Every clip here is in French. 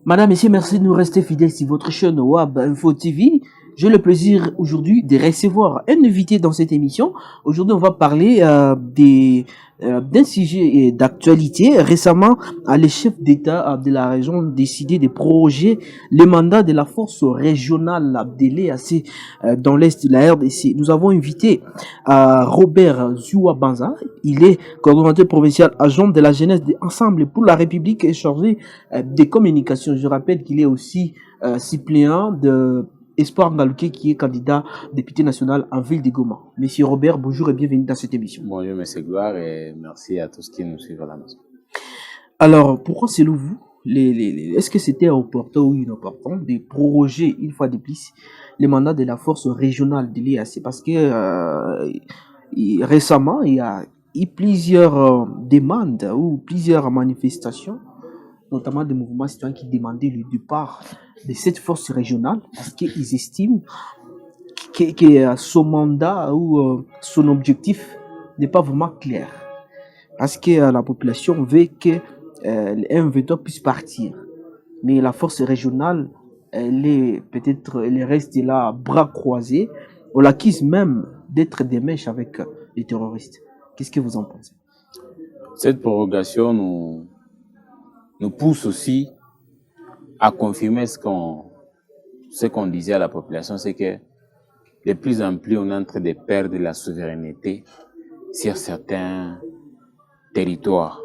Madame, Messieurs, merci de nous rester fidèles sur votre chaîne WAB Info TV. J'ai le plaisir aujourd'hui de recevoir un invité dans cette émission. Aujourd'hui, on va parler d'un sujet d'actualité. Récemment, les chefs d'État de la région ont décidé de proroger le mandat de la force régionale de l'EAC dans l'Est de la RDC. Nous avons invité Robert Zioua Banza. Il est coordonnateur provincial adjoint de la jeunesse de Ensemble pour la République et chargé des communications. Je rappelle qu'il est aussi suppléant de Espoir Ngaluke qui est candidat député national en ville de Goma. Monsieur Robert, bonjour et bienvenue dans cette émission. Bonjour Monsieur Gloire et merci à tous qui nous suivent à la maison. Alors, pourquoi selon vous, est-ce que c'était opportun ou inopportun de proroger une fois de plus le mandat de la force régionale de l'EAC? Parce que récemment, il y a eu plusieurs demandes ou plusieurs manifestations, notamment des mouvements citoyens qui demandaient le départ de cette force régionale parce qu'ils estiment que son mandat ou son objectif n'est pas vraiment clair. Parce que la population veut que le M23 puisse partir. Mais la force régionale, elle reste là, bras croisés. On l'accuse même d'être des mèches avec les terroristes. Qu'est-ce que vous en pensez? Cette prorogation nous pousse aussi à confirmer ce qu'on disait à la population, c'est que de plus en plus on est en train de perdre la souveraineté sur certains territoires.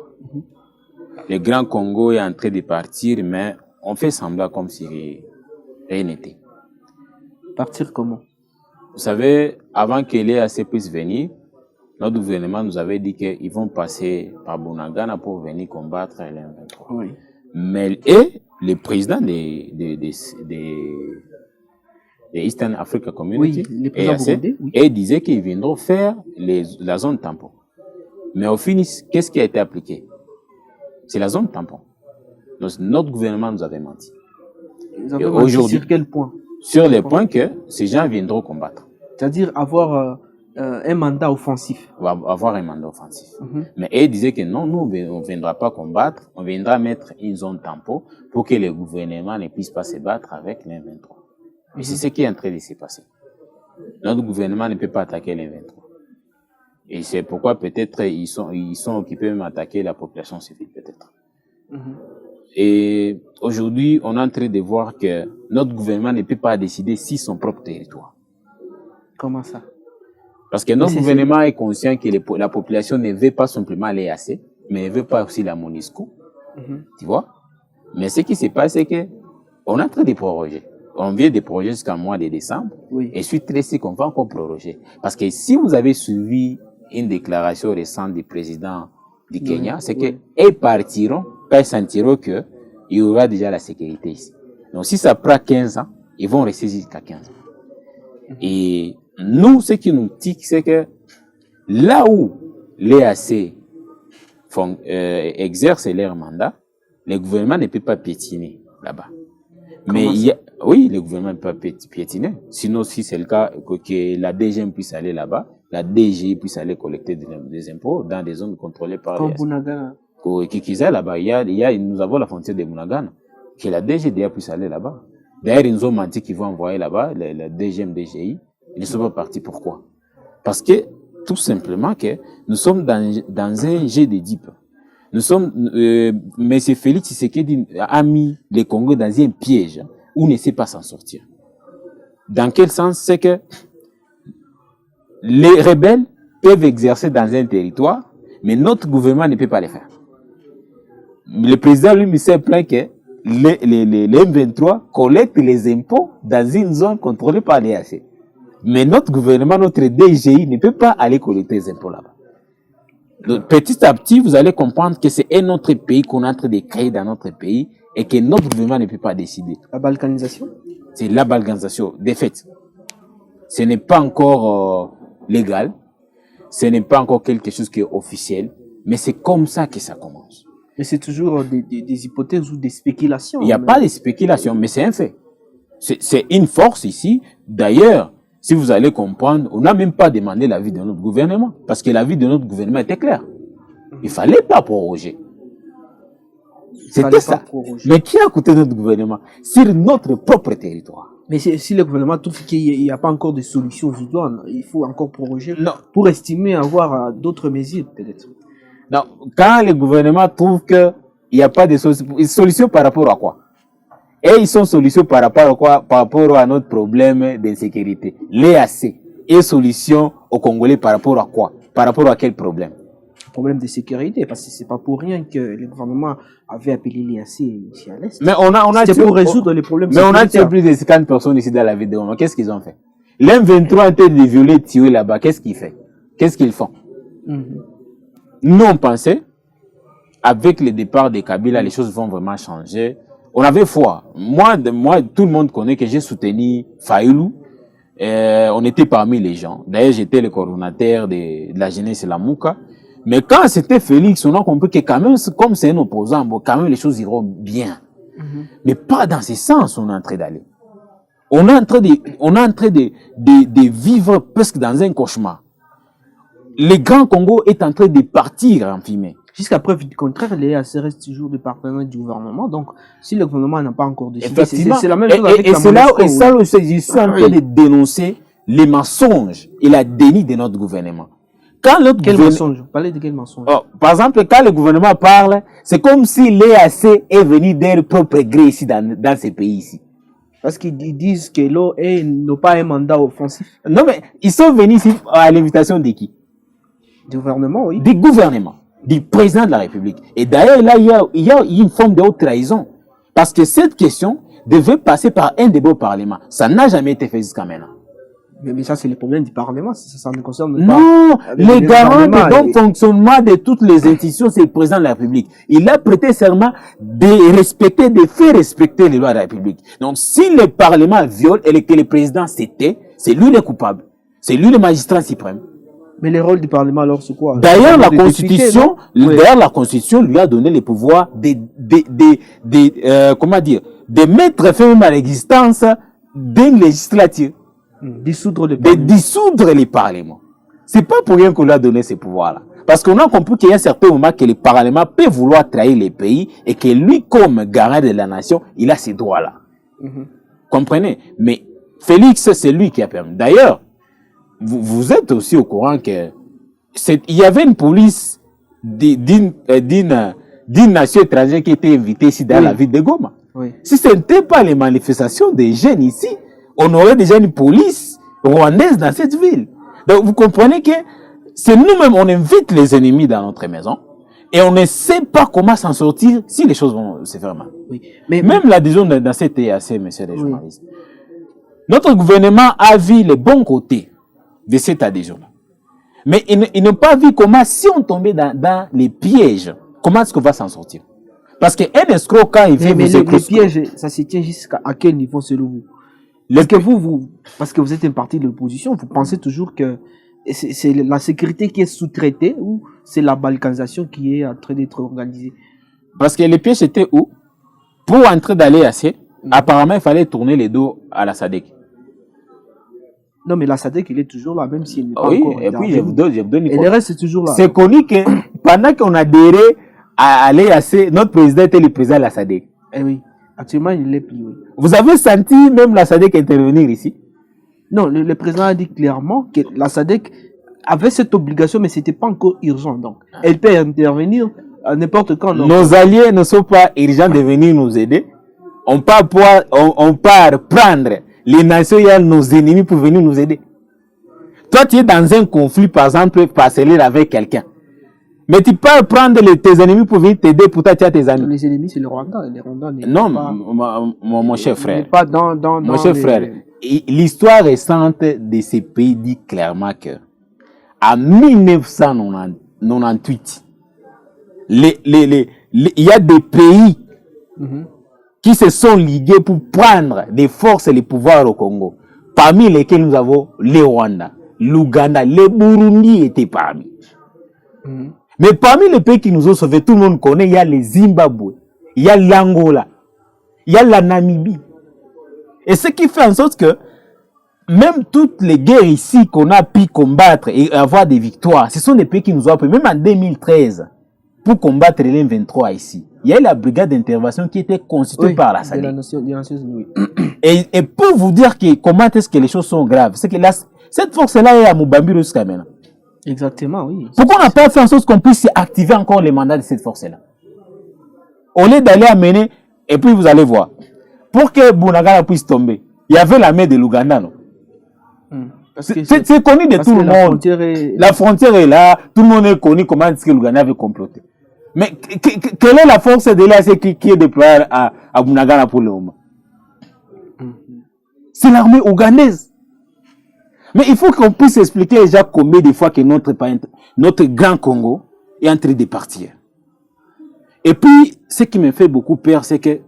Le Grand Congo est en train de partir, mais on fait semblant comme si rien n'était. Partir comment? Vous savez, avant que l'EAC puisse venir, notre gouvernement nous avait dit qu'ils vont passer par Bunagana pour venir combattre l'M23. Oui. Mais le président des Eastern Africa Community, oui, EAC, oui, et disait qu'ils viendront faire la zone tampon. Mais au finish, qu'est-ce qui a été appliqué? C'est la zone tampon. Donc, notre gouvernement nous avait menti. Vous avez menti sur quel point? Sur les points que ces gens viendront combattre. C'est-à-dire avoir un mandat offensif. Avoir un mandat offensif. Mais eux disaient que non, nous, on ne viendra pas combattre, on viendra mettre une zone tampon pour que le gouvernement ne puisse pas se battre avec les 23. Et c'est ce qui est en train de se passer. Notre gouvernement ne peut pas attaquer les 23. Et c'est pourquoi peut-être ils sont occupés même à attaquer la population civile, peut-être. Et aujourd'hui, on est en train de voir que notre gouvernement ne peut pas décider si son propre territoire. Comment ça? Parce que notre gouvernement est conscient que la population ne veut pas simplement l'EAC, mais ne veut pas aussi la MONUSCO. Tu vois? Mais ce qui se passe, c'est que on est en train de proroger. On vient de proroger jusqu'au mois de décembre. Oui. Et suite très qu'on va encore proroger. Parce que si vous avez suivi une déclaration récente du président du Kenya, c'est qu'ils partiront, ils sentiront qu'il y aura déjà la sécurité ici. Donc si ça prend 15 ans, ils vont rester jusqu'à 15 ans. Et nous, ce qui nous tique, c'est que là où l'EAC exerce leur mandat, le gouvernement ne peut pas piétiner là-bas. Mais oui, le gouvernement ne peut pas piétiner. Sinon, si c'est le cas, que la DGM puisse aller là-bas, la DG puisse aller collecter des impôts dans des zones contrôlées par l'EAC. Bunagana. Là-bas, nous avons la frontière de Bunagana, que la DGDA puisse aller là-bas. D'ailleurs, ils nous ont menti qu'ils vont envoyer là-bas, la DGM, DGI. Ils ne sont pas partis. Pourquoi? Parce que, tout simplement, que nous sommes dans un jeu de deep. Nous sommes, M. Félix Tshisekedi a mis les Congos dans un piège où il ne sait pas s'en sortir. Dans quel sens? C'est que les rebelles peuvent exercer dans un territoire, mais notre gouvernement ne peut pas le faire. Le président lui s'est plaint que les M23 collectent les impôts dans une zone contrôlée par l'EAC. Mais notre gouvernement, notre DGI ne peut pas aller collecter les impôts là-bas. Donc, petit à petit, vous allez comprendre que c'est un autre pays qu'on est en train de créer dans notre pays et que notre gouvernement ne peut pas décider. La balkanisation? C'est la balkanisation. De fait, ce n'est pas encore légal, ce n'est pas encore quelque chose qui est officiel, mais c'est comme ça que ça commence. Mais c'est toujours des hypothèses ou des spéculations. Il n'y a pas de spéculation, mais c'est un fait. C'est une force ici. D'ailleurs, si vous allez comprendre, on n'a même pas demandé l'avis de notre gouvernement, parce que l'avis de notre gouvernement était clair. Il ne fallait pas proroger. C'était ça. Mais qui a coûté notre gouvernement sur notre propre territoire? Mais si le gouvernement trouve qu'il n'y a pas encore de solution idoine, il faut encore proroger Non. pour estimer avoir d'autres mesures, peut-être. Non, quand le gouvernement trouve qu'il n'y a pas de solution par rapport à quoi? Et ils sont solutions par rapport à quoi? Par rapport à notre problème d'insécurité. L'EAC est solution aux Congolais par rapport à quoi? Par rapport à quel problème? Problème de sécurité, parce que c'est pas pour rien que le gouvernement avait appelé l'EAC ici à l'Est. Mais c'est pour résoudre les problèmes. Mais on a tué plus de 50 personnes ici dans la ville de Goma. Qu'est-ce qu'ils ont fait? L'M23 en train de violer, tuer là-bas. Qu'est-ce qu'ils font? Qu'est-ce qu'ils font? Nous, on pensait, avec le départ de Kabila, les choses vont vraiment changer. On avait foi. Moi, tout le monde connaît que j'ai soutenu Fayoulou. On était parmi les gens. D'ailleurs, j'étais le coordonnateur de la jeunesse Lamouka. Mais quand c'était Félix, on a compris que quand même, comme c'est un opposant, bon, quand même les choses iront bien. Mais pas dans ce sens on est en train d'aller. On est en train de vivre presque dans un cauchemar. Le Grand Congo est en train de partir en fumée. Jusqu'à preuve du contraire, l'EAC reste toujours des partenaires du gouvernement. Donc, si le gouvernement n'a pas encore décidé, c'est la même chose avec la MONUSCO. Et ça, je suis en train de dénoncer les mensonges et la déni de notre gouvernement. Quel mensonge? Vous parlez de quel mensonge? Par exemple, quand le gouvernement parle, c'est comme si l'EAC est venu d'un propre gré ici dans ces pays ici. Parce qu'ils disent que l'OE n'a pas un mandat offensif. Non, mais ils sont venus ici à l'invitation de qui? Du gouvernement, oui. Du gouvernement, du président de la République. Et d'ailleurs, là, il y a une forme de haute trahison. Parce que cette question devait passer par un débat au Parlement. Ça n'a jamais été fait jusqu'à maintenant. Mais ça, c'est le problème du Parlement. Ça ne concerne pas. Non, les garants de bon fonctionnement de toutes les institutions, c'est le président de la République. Il a prêté serment de respecter, de faire respecter les lois de la République. Donc, si le Parlement viole et que le président s'était, c'est lui le coupable. C'est lui le magistrat suprême. Mais le rôle du Parlement, alors, c'est quoi? D'ailleurs, la Constitution lui a donné le pouvoir de mettre fin à l'existence d'une législature. Dissoudre les parlements. C'est pas pour rien qu'on lui a donné ces pouvoirs-là. Parce qu'on a compris qu'il y a un certain moment que le Parlement peut vouloir trahir les pays et que lui, comme garant de la nation, il a ces droits-là. Comprenez? Mais Félix, c'est lui qui a permis. D'ailleurs, vous êtes aussi au courant que il y avait une police d'une nation étrangère qui était invitée ici dans la ville de Goma. Si ce n'était pas les manifestations des jeunes ici, on aurait déjà une police rwandaise dans cette ville. Donc vous comprenez que c'est nous-mêmes, on invite les ennemis dans notre maison et on ne sait pas comment s'en sortir si les choses vont se faire mal. Mais même l'adhésion dans cette EAC, messieurs les journalistes. Notre gouvernement a vu les bons côtés de cette adhésion-là. Mais ils n'ont pas vu comment, si on tombait dans les pièges, comment est-ce qu'on va s'en sortir? Parce qu'un escroc, quand il fait les pièges, ça se tient jusqu'à quel niveau selon vous? Parce que vous êtes un parti de l'opposition, vous pensez toujours que c'est la sécurité qui est sous-traitée ou c'est la balkanisation qui est en train d'être organisée? Parce que les pièges étaient où? Pour entrer dans l'EAC, apparemment, il fallait tourner les dos à la SADC. Non, mais la SADC, il est toujours là, même s'il n'est pas encore. Oui, et puis je vous donne et le reste, c'est toujours là. C'est connu que pendant qu'on adhérait à l'EAC, notre président était le président de la SADC. Eh oui. Actuellement, il l'est plus, oui. Vous avez senti même la SADC intervenir ici? Non, le président a dit clairement que la SADC avait cette obligation, mais ce n'était pas encore urgent. Donc, elle peut intervenir à n'importe quand. Donc. Nos alliés ne sont pas urgents de venir nous aider. On part prendre les nations et nos ennemis pour venir nous aider. Toi, tu es dans un conflit, par exemple, parcellaire avec quelqu'un. Mais tu peux prendre tes ennemis pour venir t'aider, pour t'attirer tes amis. Les ennemis, c'est le Rwanda. Non, mon cher frère. Pas mon cher frère, l'histoire récente de ces pays dit clairement que en 1998, il y a des pays qui se sont ligués pour prendre des forces et les pouvoirs au Congo. Parmi lesquels nous avons le Rwanda, l'Ouganda, le Burundi étaient parmi. Mais parmi les pays qui nous ont sauvés, tout le monde connaît, il y a le Zimbabwe, il y a l'Angola, il y a la Namibie. Et ce qui fait en sorte que même toutes les guerres ici qu'on a pu combattre et avoir des victoires, ce sont des pays qui nous ont appris, même en 2013, pour combattre les M23 ici. il y a eu la brigade d'intervention qui était constituée par la SADC. Des Nations Unies, oui. Et pour vous dire que, comment est-ce que les choses sont graves, c'est que cette force-là est à Mubambiru jusqu'à maintenant. Exactement, oui. Pourquoi on n'a pas fait en sorte qu'on puisse activer encore les mandats de cette force-là? Au lieu d'aller amener, et puis vous allez voir, pour que Bunagana puisse tomber, il y avait la main de l'Ouganda, non? C'est connu de tout le monde. La frontière est là, tout le monde est connu comment est-ce que l'Ouganda avait comploté. Mais quelle est la force de l'AC qui est déployée à Bunagana pour le moment? C'est l'armée ougandaise. Mais il faut qu'on puisse expliquer déjà combien de fois que notre grand Congo est en train de partir. Et puis, ce qui me fait beaucoup peur, c'est que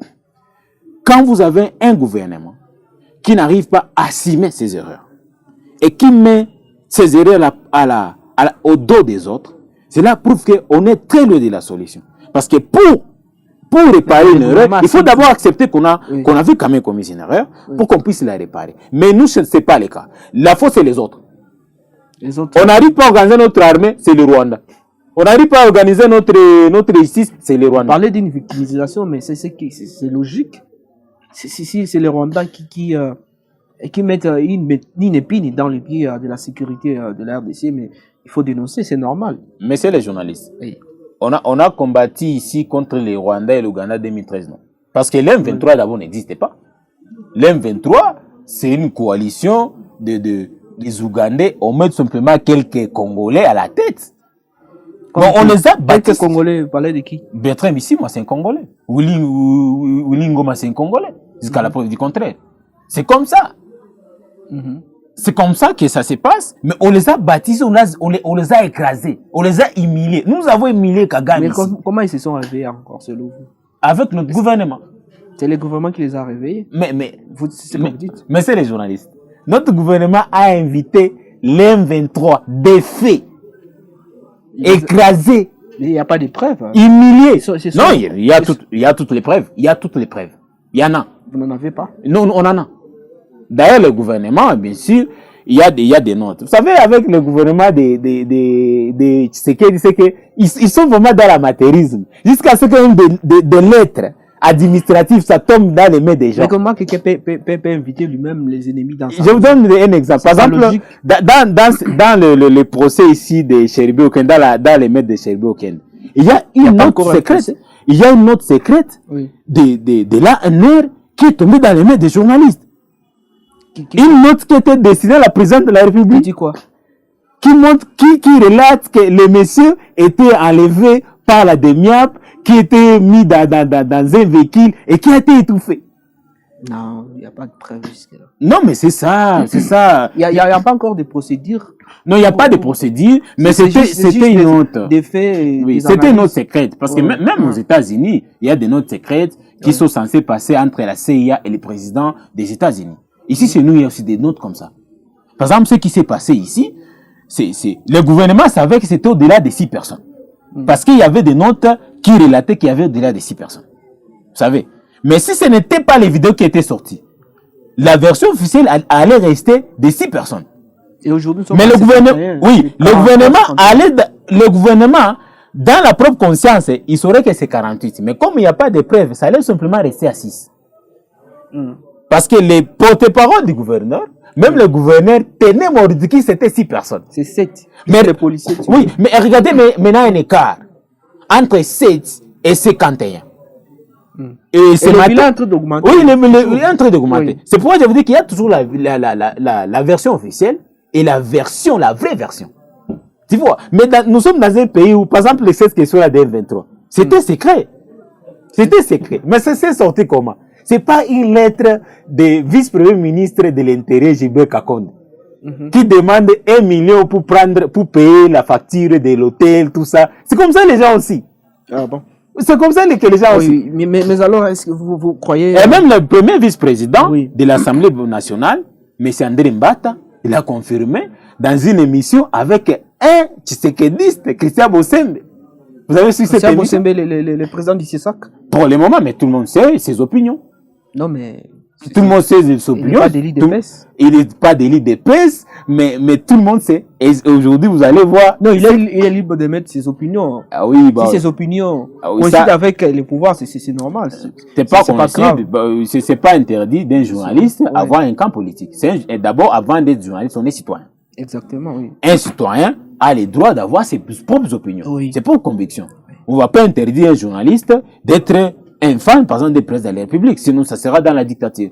quand vous avez un gouvernement qui n'arrive pas à assumer ses erreurs et qui met ses erreurs au dos des autres, cela prouve qu'on est très loin de la solution. Parce que pour réparer une erreur, il faut d'abord accepter qu'on avait quand même commis une erreur pour qu'on puisse la réparer. Mais nous, ce n'est pas le cas. La faute, c'est les autres. On n'arrive pas à organiser notre armée, c'est le Rwanda. On n'arrive pas à organiser notre justice, c'est le Rwanda. Parler d'une victimisation, mais c'est logique. C'est le Rwanda qui mettent une épine dans les pieds de la sécurité de la RDC, mais il faut dénoncer, c'est normal. Mais c'est les journalistes. Oui. On a combattu ici contre les Rwandais et l'Ouganda 2013, non? Parce que l'M23 d'abord n'existait pas. L'M23, c'est une coalition des Ougandais. On met tout simplement quelques Congolais à la tête. Bon, on les a battus. Quelques Congolais, vous parlez de qui? Bertrand ici, moi, c'est un Congolais. Willy Ngoma, c'est un Congolais. Jusqu'à la preuve du contraire. C'est comme ça. C'est comme ça que ça se passe, mais on les a baptisés, on les a écrasés, on les a humiliés. Nous avons humilié Kagame. Mais comment ils se sont réveillés encore, selon vous? Avec notre gouvernement. C'est le gouvernement qui les a réveillés. C'est ce que vous dites. Mais c'est les journalistes. Notre gouvernement a invité l'M23 défait, écrasé. Il n'y a pas de preuves. Humilié. Non, il y a toutes les preuves. Il y a toutes les preuves. Il y en a. Vous n'en avez pas? Non, on en a. D'ailleurs, le gouvernement, bien sûr, il y a des notes. Vous savez, avec le gouvernement de Tshisekedi, c'est que ils sont vraiment dans l'amateurisme. Jusqu'à ce que des lettres administratives, ça tombe dans les mains des gens. Mais comment quelqu'un peut inviter lui-même les ennemis dans sa... Je vous donne un exemple. Par exemple, dans le procès ici de Cheribe Okende, dans les maîtres de Cheribe Okende, il y a une note secrète. Il y a une note secrète de l'ANR qui est tombée dans les mains des journalistes. Une note qui était destinée à la présidente de la République. Qui dit quoi? Qui relate que le monsieur était enlevé par la DEMIAP, qui était mis dans un véhicule et qui a été étouffé. Non, il n'y a pas de preuve jusque-là. Non, mais c'est ça, c'est ça. Il n'y a pas encore de procédure. Non, il n'y a pas de procédure, mais c'était une note. Des faits. Oui, c'était une note secrète. Parce que même aux États-Unis, il y a des notes secrètes qui sont censées passer entre la CIA et le président des États-Unis. Ici, chez nous, il y a aussi des notes comme ça. Par exemple, ce qui s'est passé ici, le gouvernement savait que c'était au-delà de 6 personnes. Parce qu'il y avait des notes qui relataient qu'il y avait au-delà de 6 personnes. Vous savez. Mais si ce n'était pas les vidéos qui étaient sorties, la version officielle allait rester de 6 personnes. Et aujourd'hui, mais le gouvernement, dans la propre conscience, il saurait que c'est 48. Mais comme il n'y a pas de preuves, ça allait simplement rester à 6. Parce que les porte-parole du gouverneur, même le gouverneur tenait Mordiki, c'était 6 personnes. C'est 7. Mais les policiers. Oui, mais regardez maintenant un écart entre 7 et 51. Et c'est le bilan est en train d'augmenter. Oui, il est en train d'augmenter. Oui. C'est pourquoi je vous dis qu'il y a toujours la version officielle et la vraie version. Tu vois, mais nous sommes dans un pays où, par exemple, les 16 questions à DN23, c'était secret. C'était secret. Mais ça s'est sorti comment? C'est pas une lettre de vice-premier ministre de l'Intérieur, Gilbert Kakonde, qui demande 1 million pour payer la facture de l'hôtel, tout ça. C'est comme ça les gens aussi. Ah bon? C'est comme ça que les gens aussi. Oui, mais alors, est-ce que vous croyez... Et même le premier vice-président de l'Assemblée nationale, M. André Mbata, il a confirmé dans une émission avec un tshisekediste, Christian Bossembe. Vous avez su cette émission? Christian Bossembe, le président du CISAC? Pour le moment, mais tout le monde sait ses opinions. Non, mais Tout le monde sait ses Il n'est opinions. pas délit de presse. Il n'est pas délit de presse, mais tout le monde sait. Et aujourd'hui, vous allez voir. Non, il est libre de mettre ses opinions. Ah oui, bah. Si ses opinions oui, coïncident ça, avec les pouvoirs, c'est normal. c'est pas grave. c'est pas interdit d'un journaliste Ouais. avoir un camp politique. D'abord, avant d'être journaliste, on est citoyen. Exactement, oui. Un citoyen a le droit d'avoir ses propres opinions. Oui. C'est pas une conviction. On va pas interdire à un journaliste d'être un fan, par exemple, des présidents de la République. Sinon, ça sera dans la dictature.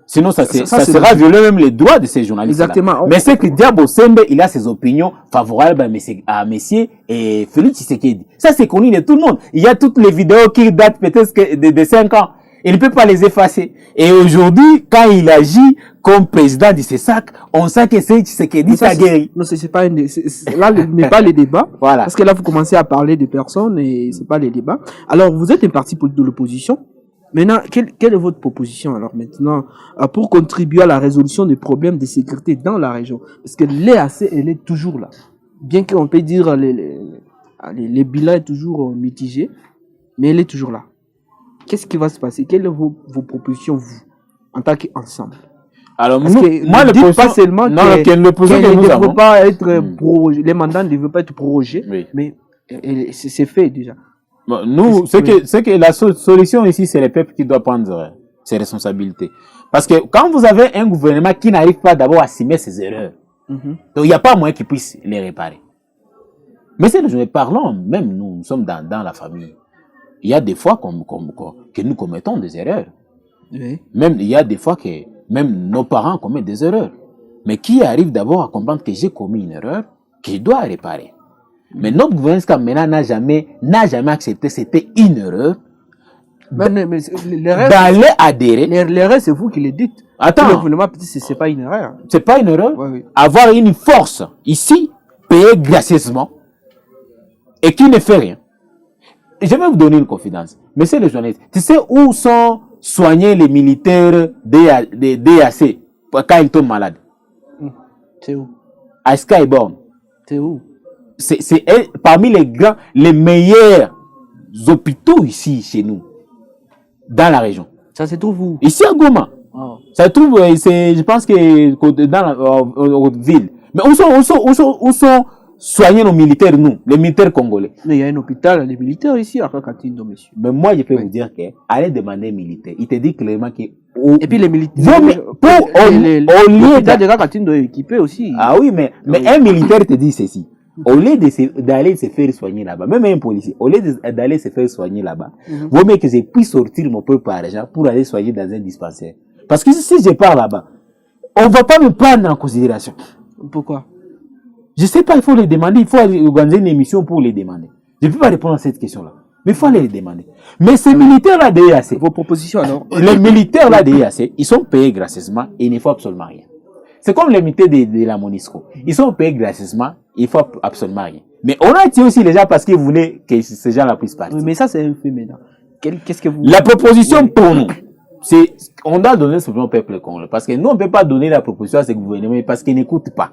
Sinon, ça sera violer même les droits de ces journalistes. Exactement. Mais c'est que Diabo Sembe, il a ses opinions favorables à Messier et Félix Tshisekedi. Ça, c'est connu de tout le monde. Il y a toutes les vidéos qui datent peut-être de 5 ans. Il ne peut pas les effacer. Et aujourd'hui, quand il agit comme président de CESAC, on sait que c'est Tshisekedi, ça guérit. Non, c'est pas là, n'est pas les débats. Voilà. Parce que là, vous commencez à parler des personnes et c'est pas les débats. Alors, vous êtes un parti de l'opposition. Maintenant, quelle est votre proposition alors maintenant pour contribuer à la résolution des problèmes de sécurité dans la région? Parce que l'EAC, elle est toujours là. Bien qu'on peut dire les bilans est toujours mitigés, mais elle est toujours là. Qu'est-ce qui va se passer? Quelles sont vos propositions, vous, en tant qu'ensemble? Alors, Parce que moi, dites pas seulement que les mandats ne veulent pas être prorogés, oui. Mais c'est fait déjà. Bon, nous, c'est que la solution ici, c'est le peuple qui doit prendre ses responsabilités. Parce que quand vous avez un gouvernement qui n'arrive pas d'abord à assumer ses erreurs, donc il n'y a pas moyen qu'il puisse les réparer. Mais c'est nous parlons, même nous sommes dans la famille. Il y a des fois que nous commettons des erreurs. Oui. Même il y a des fois que même nos parents commettent des erreurs. Mais qui arrive d'abord à comprendre que j'ai commis une erreur, que je dois réparer. Mais notre gouvernement jusqu'à maintenant n'a jamais accepté, c'était une erreur. Mais D'aller adhérer. L'erreur, c'est vous qui le dites. Attends. Le gouvernement peut dire que c'est pas une erreur. C'est pas une erreur. Oui, oui. Avoir une force ici, payée gracieusement, et qui ne fait rien. Je vais vous donner une confidence. Monsieur le journaliste, tu sais où sont soignés les militaires des DAC quand ils tombent malades? C'est où? À Skyborn. C'est où? C'est parmi les meilleurs hôpitaux ici, chez nous, dans la région. Ça se trouve où? Ici à Goma. Oh. Ça se trouve, je pense que dans la ville. Mais où sont soignés nos militaires, nous, les militaires congolais? Mais il y a un hôpital, les militaires ici, à Kakatindo, monsieur. Mais moi, je peux vous dire que, allez demander militaire. Il te dit clairement que... Et puis les militaires... L'hôpital de Kakatindo est équipé aussi. Ah oui, mais un militaire te dit ceci. Au lieu d'aller se faire soigner là-bas, même un policier, au lieu d'aller se faire soigner là-bas, vaut mieux que je puisse sortir mon propre argent pour aller soigner dans un dispensaire. Parce que si je pars là-bas, on ne va pas me prendre en considération. Pourquoi? Je ne sais pas, il faut les demander, il faut organiser une émission pour les demander. Je ne peux pas répondre à cette question-là. Mais il faut aller les demander. Mais ces militaires-là de EAC, vos propositions alors? Les militaires-là de EAC, ils sont payés gracieusement et il ne faut absolument rien. C'est comme les militaires de la MONUSCO. Ils sont payés gracieusement, il ne faut absolument rien. Mais on a tué aussi les gens parce qu'ils voulaient que ces gens-là puissent partir. Oui, mais ça, c'est un fait maintenant. Qu'est-ce que vous... La proposition pour nous, c'est on doit donner simplement au peuple congolais. Parce que nous, on ne peut pas donner la proposition à ce gouvernement parce qu'ils n'écoutent pas.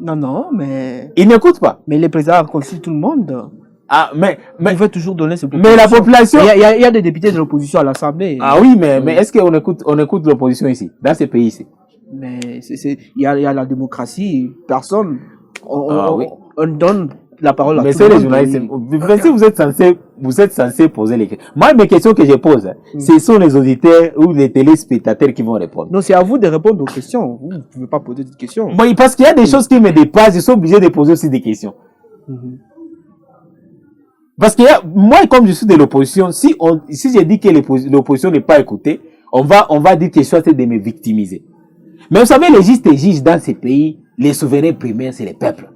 Non, mais... Ils n'écoutent pas. Mais les présidents consultent tout le monde. Ah, mais il veut toujours donner ses propositions. Mais la population... Il y a des députés de l'opposition à l'Assemblée. Ah oui, mais est-ce qu'on écoute l'opposition ici, dans ce pays ici? Mais il y a la démocratie, personne... On donne la parole à tout le monde. Mais c'est les journalistes. Si vous êtes censé poser les questions. Moi, mes questions que je pose, ce sont les auditeurs ou les téléspectateurs qui vont répondre. Non, c'est à vous de répondre aux questions. Vous ne pouvez pas poser des questions. Oui, parce qu'il y a des choses qui me dépassent, je suis obligé de poser aussi des questions. Parce que moi, comme je suis de l'opposition, si je dis que l'opposition n'est pas écoutée, on va dire que je suis en train de me victimiser. Mais vous savez, les juges dans ces pays, les souverains primaires, c'est le peuple.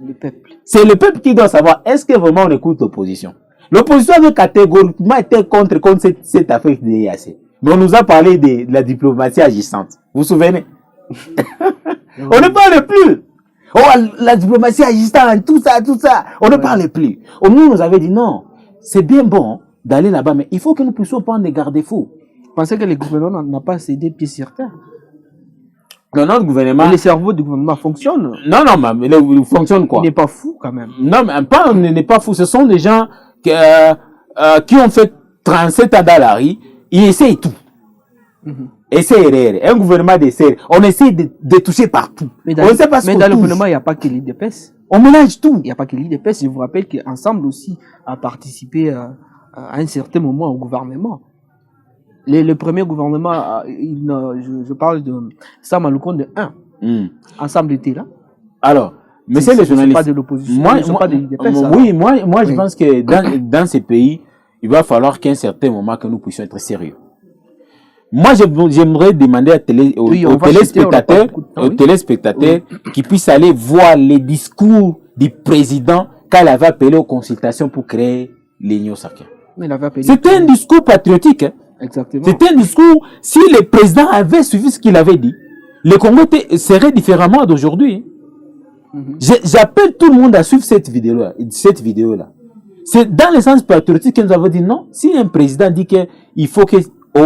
Le peuple. C'est le peuple qui doit savoir, est-ce que vraiment on écoute l'opposition? L'opposition avait catégoriquement été contre cette affaire de l'EAC. Mais on nous a parlé de la diplomatie agissante. Vous vous souvenez? On ne parle plus. Oh, la diplomatie agissante, tout ça. On ne parle plus. On nous avait dit non, c'est bien bon d'aller là-bas, mais il faut que nous puissions prendre des garde-fous. Vous pensez que le gouvernement n'a pas cédé pied sur terre? Non, notre gouvernement... Le cerveau du gouvernement fonctionne. Non, mais il fonctionne quoi? Il n'est pas fou quand même. Non, mais il n'est pas fou. Ce sont des gens qui ont fait 37 ans dans la rue. Ils essayent tout. Et c'est erreur. Un gouvernement de serre. On essaie de toucher partout. Mais On ne sait pas ce mais qu'on dans le touche. gouvernement, il n'y a pas que l'IDPS. On mélange tout. Il n'y a pas que l'IDPS. Je vous rappelle qu'Ensemble aussi a participé à un certain moment au gouvernement. Le premier gouvernement, je parle de Sam Aloukonde 1. Ensemble était là. Alors, monsieur le journaliste, pas de l'opposition, moi, ils sont pas de l'IDPS. oui, moi, je Oui. pense que dans ces pays, il va falloir qu'à un certain moment que nous puissions être sérieux. Moi, j'aimerais demander aux Oui, on va chuter, on n'a pas beaucoup de temps, oui. téléspectateurs qui puissent aller voir les discours du président quand il avait appelé aux consultations pour créer l'Union sacrée. Mais il avait appelé. C'était un discours patriotique. Hein. Exactement. C'était un discours, si le président avait suivi ce qu'il avait dit, le Congo serait différemment d'aujourd'hui. J'appelle tout le monde à suivre cette vidéo-là. C'est dans le sens patriotique que nous avons dit non. Si un président dit qu'il faut que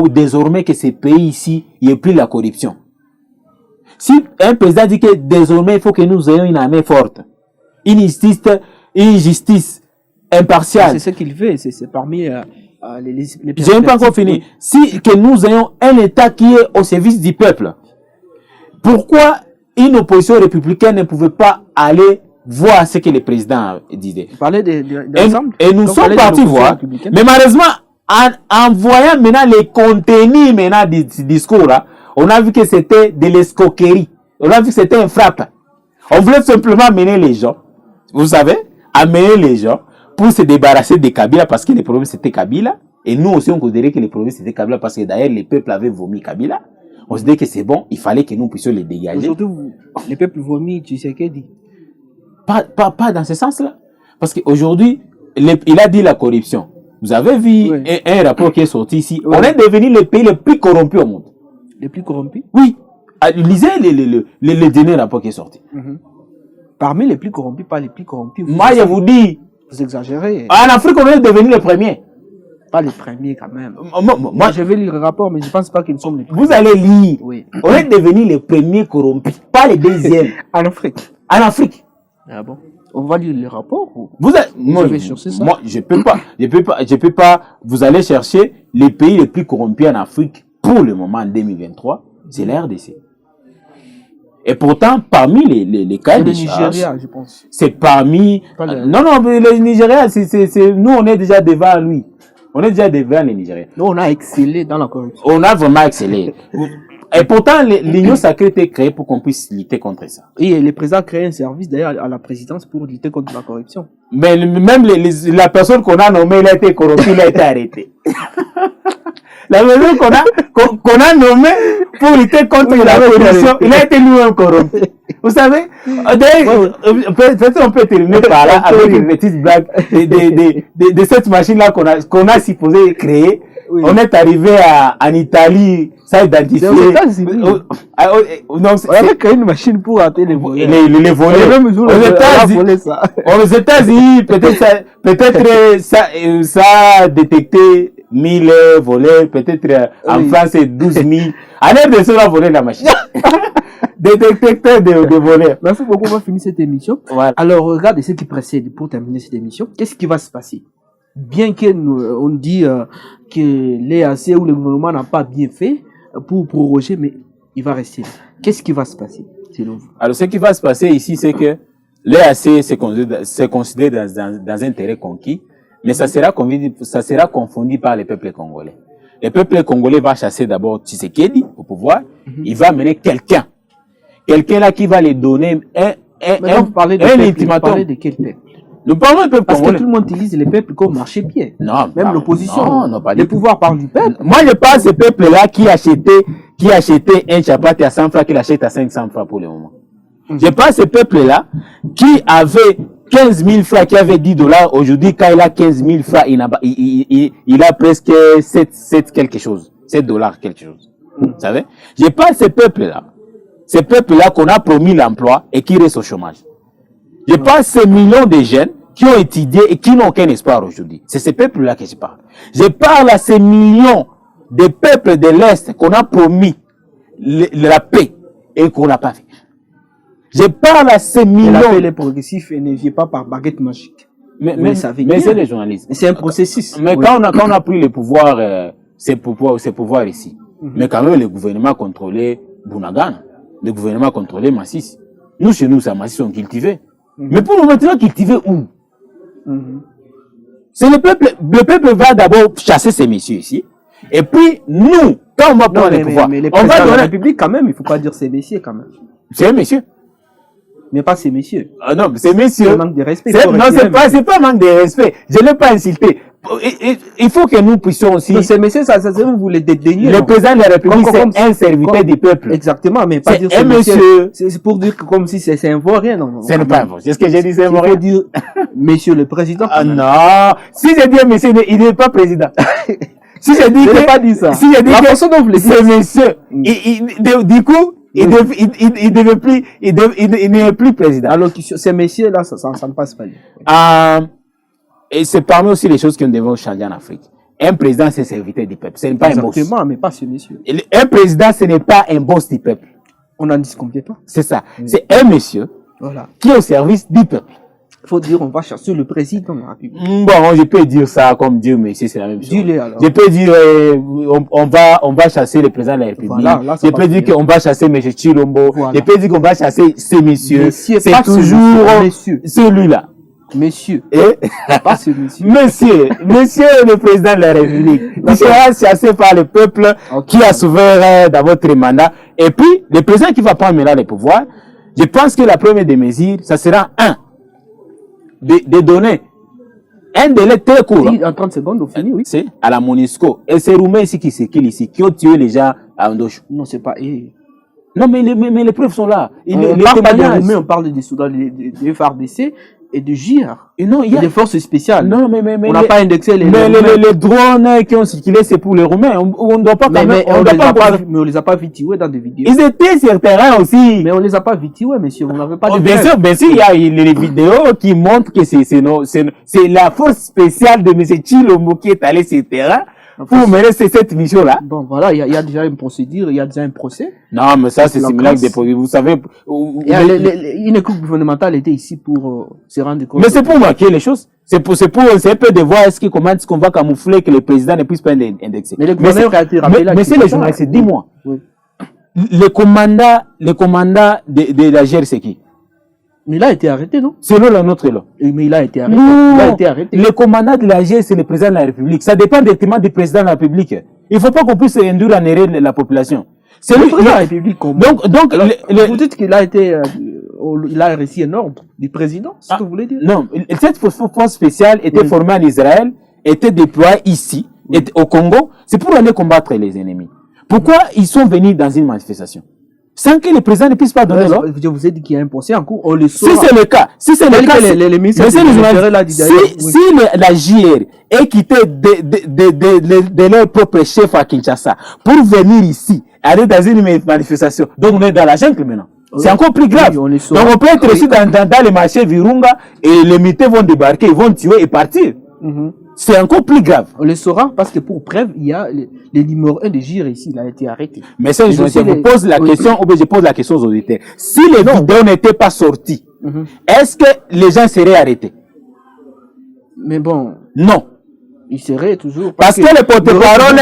désormais que ces pays ici, il n'y ait plus la corruption. Si un président dit que désormais il faut que nous ayons une armée forte, une justice impartiale. C'est ce qu'il fait. C'est parmi les j'ai même pas encore fini. Si que nous ayons un État qui est au service du peuple, pourquoi une opposition républicaine ne pouvait pas aller voir ce que le président disait? Vous parlez d'ensemble. Et nous sommes partis voir. Mais malheureusement, en voyant maintenant les contenus maintenant du discours là, on a vu que c'était de l'escroquerie. On a vu que c'était un frappe. On voulait simplement mener les gens, vous savez, amener les gens pour se débarrasser de Kabila parce que le problème c'était Kabila. Et nous aussi on considérait que le problème c'était Kabila parce que d'ailleurs les peuples avaient vomi Kabila. On se dit que c'est bon, il fallait que nous puissions les dégager. Aujourd'hui, les peuples vomit, tu sais qu'est dit. Pas dans ce sens-là. Parce qu'aujourd'hui, il a dit la corruption. Vous avez vu un rapport qui est sorti ici. Oui. On est devenu le pays le plus corrompu au monde. Le plus corrompu? Oui. Lisez le dernier rapport qui est sorti. Parmi les plus corrompus, pas les plus corrompus. Moi, je vous dis. Vous exagérez. En Afrique, on est devenu le premier. Pas les premiers quand même. Moi, je vais lire le rapport, mais je ne pense pas que nous sommes les premiers. Vous allez lire. Oui. On est devenu les premiers corrompus, pas les deuxièmes. En Afrique. En Afrique. Ah bon? On va lire le rapport ou... Moi, je peux pas. Vous allez chercher les pays les plus corrompus en Afrique pour le moment en 2023. C'est la RDC. Et pourtant, parmi les cas de charge, Nigeria, je pense. C'est parmi... Non, mais le Nigeria, nous, on est déjà devant lui. On est déjà devant les Nigériens. Nous, on a excellé dans la corruption. On a vraiment excellé. Et pourtant, l'Union sacrée a été créée pour qu'on puisse lutter contre ça. Et le président a créé un service d'ailleurs à la présidence pour lutter contre la corruption. Mais même la personne qu'on a nommée, il a été corrompu, il a été arrêté. La personne qu'on a nommée pour lutter contre la corruption, il a été lui-même corrompu. Vous savez, peut-être on peut terminer par là avec une petite blague de cette machine-là qu'on a supposé créer. Oui. On est arrivé en Italie, ça a identifié. Aux États-Unis. On avait créé une machine pour rater les volets. Les volets. Aux États-Unis, peut-être ça a détecté 1000 volets, peut-être en France c'est 12 000. En RDC, on a volé la machine. Des détecteurs de volets. Merci beaucoup, on va finir cette émission. Voilà. Alors, regardez ce qui précède pour terminer cette émission. Qu'est-ce qui va se passer? Bien qu'on dit que l'EAC ou le gouvernement n'a pas bien fait pour proroger, mais il va rester là. Qu'est-ce qui va se passer selon vous? Alors, ce qui va se passer ici, c'est que l'EAC c'est considéré dans un terrain conquis, mais ça sera confondu par les peuples congolais. Le peuple congolais va chasser d'abord Tshisekedi au pouvoir. Il va mener quelqu'un là qui va lui donner un ultimatum. Vous parlez de quel peuple? Nous parlons du peuple parce congolais. Que tout le monde utilise les peuples comme marché-pied. Non, même l'opposition. Non, pas le pouvoir parle du peuple. Moi, je parle de ce peuple-là qui achetait un chapati à 100 francs, qui l'achète à 500 francs pour le moment. Je parle de ce peuple-là qui avait 15 000 francs, qui avait 10 $. Aujourd'hui, quand il a 15 000 francs, il a presque 7 quelque chose. 7 $ quelque chose. Vous savez? Je parle de ce peuple-là. Ce peuple-là qu'on a promis l'emploi et qui reste au chômage. Je parle de ces millions de jeunes qui ont étudié et qui n'ont aucun espoir aujourd'hui. C'est ce peuple-là que je parle. Je parle à ces millions de peuples de l'Est qu'on a promis la paix et qu'on n'a pas fait. Je parle à ces millions... La paix, les progressifs, ne vient pas par baguette magique. Mais c'est les journalistes. C'est un processus. Mais quand on a pris le pouvoir, ces pouvoirs ici, Mais quand même, le gouvernement contrôlait Bunagana. Le gouvernement contrôlait Massis. Nous, chez nous, ça Massis sont cultivés. Mais pour nous maintenant, cultiver où? C'est le peuple va d'abord chasser ces messieurs ici. Et puis, nous, quand on va prendre le pouvoir, mais les on va présidents de donner... la République, quand même, il ne faut pas dire ces messieurs, quand même. C'est un monsieur. Mais pas ces messieurs. Ah non, c'est messieurs. C'est un manque de respect. Non, c'est pas un manque de respect. Je ne l'ai pas insulté. Il faut que nous puissions aussi... Donc, ces messieurs, ça vous les dédaignez. Le président de la République, c'est un serviteur du peuple. Exactement, mais pas dire c'est un monsieur. C'est pour dire que comme si c'est un vaurien, non. Ce n'est pas un vaurien. C'est ce que j'ai dit, c'est un vaurien. Il faut dire monsieur le président. Ah non. Si j'ai dit monsieur, il n'est pas président. Si j'ai dit je n'ai pas dit ça. Si j'ai dit la façon dont vous le dites. C'est monsieur. Du coup, il n'est plus président. Alors, ces messieurs-là, ça ne passe pas. Et c'est parmi aussi les choses que nous devons changer en Afrique. Un président, c'est serviteur du peuple. Ce n'est pas un boss. Exactement, mais pas ce monsieur. Un président, ce n'est pas un boss du peuple. On n'en disconvient pas. C'est ça. C'est un monsieur qui est au service du peuple. Il faut dire, on va chasser le président de la République. Bon, je peux dire ça comme Dieu, mais c'est la même chose. Dis-le alors. Je peux dire, on va chasser le président de la République. Voilà, là, je peux dire qu'on va chasser M. Chilombo. Voilà. Je peux dire qu'on va chasser ces messieurs. C'est toujours celui-là. Messieurs. Pas ce monsieur. Monsieur le président de la République. Il sera chassé par le peuple qui a souverain dans votre mandat. Et puis, le président qui va prendre maintenant le pouvoir, je pense que la première des mesures, ça sera de donner un délai très court. En 30 secondes, on finit, oui. C'est à la MONUSCO. Et c'est Roumain ici qui ont tué les gens à Ndocho. Non, c'est pas non, mais les preuves sont là. On parle pas des Roumains, on parle des soldats des FARDC et de GIR. Et non, il y a des forces spéciales. Non, mais on n'a pas indexé les drones qui ont circulé, c'est pour les Roumains. On ne doit pas mais on les a pas vidéos dans des vidéos. Ils étaient sur le terrain aussi. Mais on les a pas vidéos, monsieur. On n'avait pas de bien sûr, il y a les vidéos qui montrent que c'est la force spéciale de M. Chilombo qui est allé sur le terrain pour mener cette mission-là. Bon, voilà, il y a déjà une procédure, il y a déjà un procès. Non, mais ça, c'est similaire des produits. Vous savez, une équipe gouvernementale était ici pour se rendre compte. Mais c'est pour marquer les choses. C'est un peu de voir comment est-ce qu'on va camoufler que le président ne puisse pas indexer. Mais le gouverneur a été rappelé là. Mais c'est les journalistes, dis-moi. Oui. Le commandant de la GER, c'est qui? Mais il a été arrêté, non? Selon la nôtre là. Mais il a été arrêté. Non, il a été arrêté. Le commandant de la GER, c'est le président de la République. Ça dépend directement du président de la République. Il ne faut pas qu'on puisse induire en erreur la population. C'est le président de la République. Donc alors, vous dites qu'il a été, il a reçu un ordre du président, c'est ce que vous voulez dire? Non, cette force spéciale était formée en Israël, était déployée ici, au Congo. C'est pour aller combattre les ennemis. Pourquoi ils sont venus dans une manifestation? Sans que le président ne puisse pas donner l'ordre. Je vous ai dit qu'il y a un procès en cours, on le saura. Si c'est le cas, les ministres si la JR est quittée de leur propre chef à Kinshasa pour venir ici, aller dans une manifestation, donc on est dans la jungle maintenant. C'est encore plus grave. Donc on peut être reçu dans les marchés Virunga et les militaires vont débarquer, ils vont tuer et partir. C'est encore plus grave. On le saura parce que pour preuve, il y a le numéro 1 de GIR ici, il a été arrêté. Mais ça, je vous pose la question, ou bien je pose la question aux auditeurs. Si les vidéos n'étaient pas sorties, est-ce que les gens seraient arrêtés? Mais bon. Non. Ils seraient toujours. Parce que le porte-parole,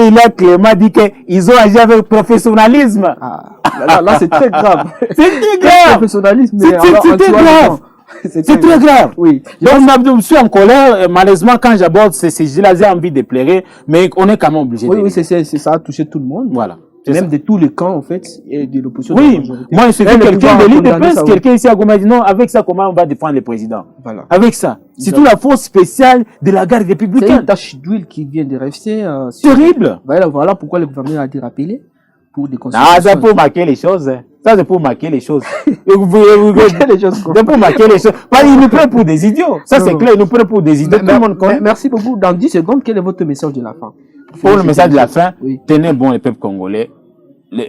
il a clairement dit qu'ils ont agi avec professionnalisme. Là, c'est très grave. C'est très grave. Professionnalisme. C'est très grave. C'est très grave. Oui. Donc, je suis en colère. Malheureusement, quand j'aborde ces sujets-là, j'ai envie de pleurer, mais on est quand même obligé. Oui, ça a touché tout le monde. Voilà. Même de tous les camps, en fait, et de l'opposition. Oui, moi, c'est quelqu'un de l'île de presse, quelqu'un ici à Goma dit non, avec ça, comment on va défendre le président? Voilà. Avec ça. C'est toute la force spéciale de la garde républicaine. C'est une tache d'huile qui vient de rester. Terrible. Voilà pourquoi le gouvernement a été rappelé. Pour des ah, ça pour marquer les choses. Ça, c'est pour marquer les choses. C'est pour marquer les choses. Il nous prend pour des idiots. Ça, c'est clair, il nous prend pour des idiots. Merci beaucoup. Dans 10 secondes, quel est votre message de la fin? Pour le message de la fin, tenez bon le peuple congolais.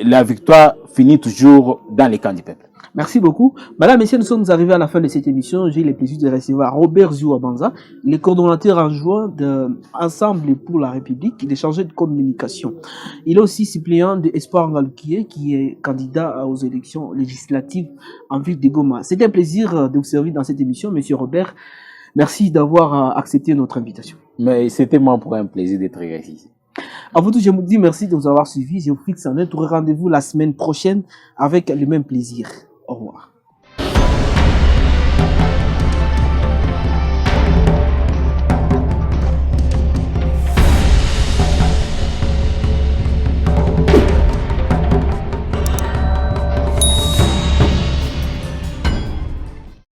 La victoire finit toujours dans les camps du peuple. Merci beaucoup. Madame, messieurs, nous sommes arrivés à la fin de cette émission. J'ai le plaisir de recevoir Robert Zouabanza, le coordonnateur adjoint de Ensemble pour la République, il est chargé de communication. Il est aussi suppléant de Espoir Ngalukié, qui est candidat aux élections législatives en ville de Goma. C'est un plaisir de vous servir dans cette émission, monsieur Robert. Merci d'avoir accepté notre invitation. Mais c'était moi pour un plaisir d'être ici. À vous tous, je vous dis merci de nous avoir suivis. Je vous fixe un autre rendez-vous la semaine prochaine avec le même plaisir. Au revoir.